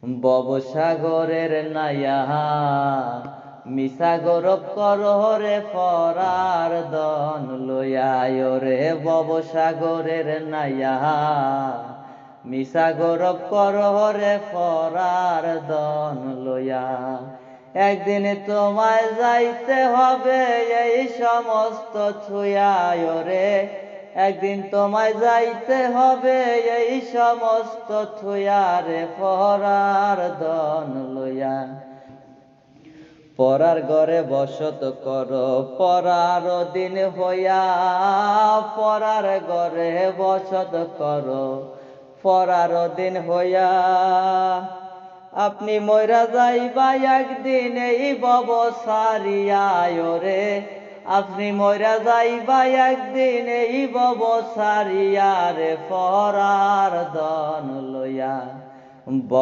ববসাগরের নাইয়া মিশা গরব কররে ফরার দন লইয়ায় রে ববসাগরের নাইয়া মিশা গরব কররে ফরার দন লইয়া একদিন তোমায় যাইতে হবে এই সমস্ত ছুঁয়ায় রে একদিন তোমায় যাইতে হবে এই সমস্ত থুয়ারে ফরার দন লইয়া পরার ঘরে বসত কর পরার দিন হইয়া পরার ঘরে বসত কর পরার দিন হইয়া আপনি মইরা যাইবা একদিন এই বব সারিয়ায় রে আপনি মইরা যাইবা একদিন এই বব সারিয়া রে ফরার দন লইয়া বব